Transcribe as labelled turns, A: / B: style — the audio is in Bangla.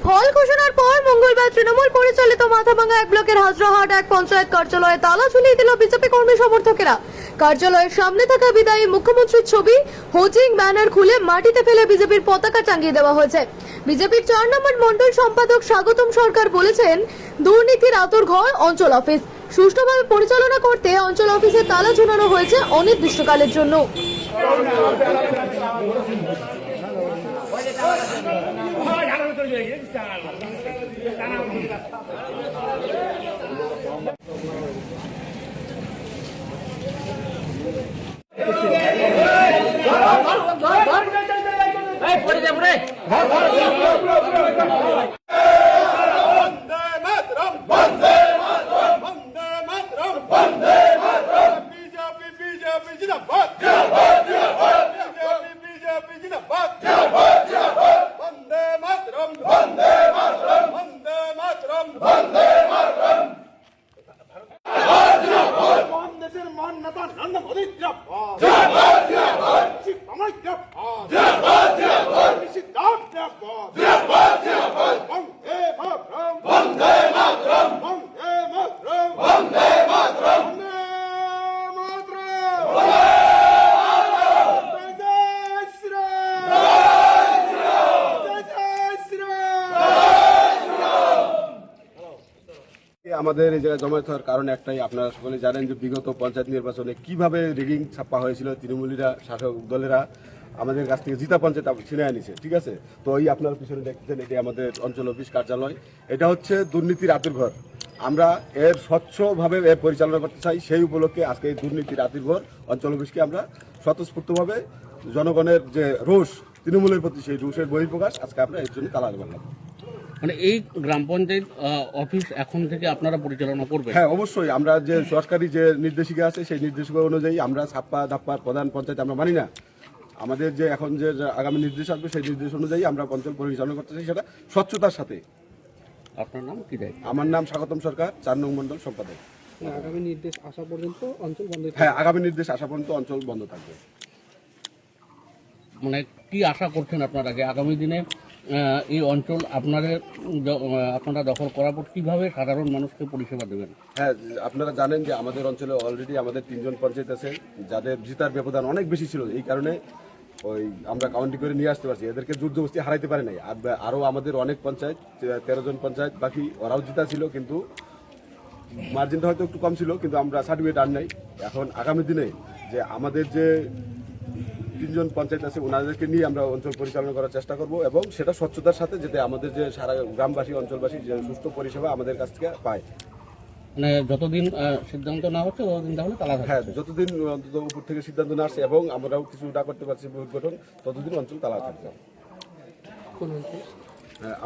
A: ফল ঘোষণার পর মঙ্গলবার তৃণমূল পরিচালিত মাথাভাঙ্গা এক ব্লকের হাজরাহাট এক পঞ্চায়েত কার্যালয়ে তালা ঝুলিয়ে দিল বিজেপি কর্মী সমর্থকেরা। কার্যালয়ের সামনে থাকা বিদায়ী মুখ্যমন্ত্রীর ছবি হোর্ডিং ব্যানার খুলে মাটিতে ফেলে বিজেপির পতাকা টাঙিয়ে দেওয়া হয়েছে। বিজেপির 4 নম্বর মণ্ডল সম্পাদক স্বাগতম সরকার বলেছেন, দুর্নীতির আঁতুড়ঘর অঞ্চল অফিস সুষ্ঠুভাবে পরিচালনা করতে অঞ্চল অফিসে তালা ঝুলানো হয়েছে অনির্দিষ্টকালের জন্য।
B: আমাদের এই জায়গায় জমায়েত হওয়ার কারণ একটাই, আপনারা সকলে জানেন যে বিগত পঞ্চায়েত নির্বাচনে কিভাবে রিগিং ছাপ্পা হয়েছিল। তৃণমূলীরা, শাসক দলেরা আমাদের কাছ থেকে জিতা পঞ্চায়েত ছিনে আনিছে, ঠিক আছে। তো এই আপনার পিছনে দেখতেছেন, এটি আমাদের অঞ্চল অফিস কার্যালয়। এটা হচ্ছে দুর্নীতির আঁতুড়ঘর। আমরা এর স্বচ্ছভাবে এর পরিচালনা করতে চাই। সেই উপলক্ষে আজকে এই দুর্নীতির আঁতুড়ঘর অঞ্চল অফিসকে আমরা স্বতঃস্ফূর্তভাবে জনগণের যে রোষ তৃণমূলের প্রতি, সেই রোষের বহিঃপ্রকাশ আজকে আমরা এর জন্য তালা করলাম।
C: মানে এই গ্রাম পঞ্চায়েত অফিস এখন থেকে আপনারা পরিচালনা করবেন?
B: হ্যাঁ, অবশ্যই। আমরা যে সরকারি যে নির্দেশিকা আছে সেই নির্দেশিকা অনুযায়ী আমরা ছাপ্পা ধাপ্পার প্রধান পঞ্চায়েত আমরা মানি না। আমাদের যে এখন যে আগামী নির্দেশ আসবে সেই নির্দেশ অনুযায়ী আমরা অঞ্চল পরিচালনা করতে চাই, সেটা স্বচ্ছতার সাথে।
C: আপনার নাম কি?
B: আমার নাম স্বাগতম সরকার, 4 নং মণ্ডল সম্পাদক।
D: আগামী নির্দেশ আসা পর্যন্ত অঞ্চল বন্ধ?
B: হ্যাঁ, আগামী নির্দেশ আসা পর্যন্ত অঞ্চল বন্ধ থাকবে।
C: মানে কি আশা করছেন আপনারা যে আগামী দিনে এই অঞ্চল আপনারা দখল করার পর কিভাবে সাধারণ মানুষকে পরিষেবা দেবেন?
B: হ্যাঁ, আপনারা জানেন যে আমাদের অঞ্চলে অলরেডি আমাদের 3 জন পঞ্চায়েত আছে যাদের জিতার ব্যবধান অনেক বেশি ছিল। এই কারণে আমরা কাউন্টি করে নিয়ে আসতে পারছি, এদেরকে জোর জবরদস্তি হারাইতে পারে নাই। আরও আমাদের অনেক পঞ্চায়েত, 13 জন পঞ্চায়েত বাকি, ওরাও জিতা ছিল, কিন্তু মার্জিনটা হয়তো একটু কম ছিল, কিন্তু আমরা সার্টিফিকেট আর নাই। এখন আগামী দিনে যে আমাদের যে 3 জন পঞ্চায়েত আছে ওনাদেরকে নিয়ে আমরা অঞ্চল পরিচালনা করার চেষ্টা করব, এবং সেটা স্বচ্ছতার সাথে, যাতে আমাদের যে সারা গ্রামবাসী, অঞ্চলবাসী যে সুষ্ঠু পরিষেবা আমাদের কাছ থেকে পায়।
C: মানে যতদিন সিদ্ধান্ত না হচ্ছে ততদিন তাহলে তালা থাকবে?
B: হ্যাঁ, যতদিন অন্তত উপর থেকে সিদ্ধান্ত না আসছে এবং আমরাও কিছু না করতে পারছি গঠন, ততদিন অঞ্চল তালা থাকবে।
D: কোন অঞ্চল?
B: হ্যাঁ,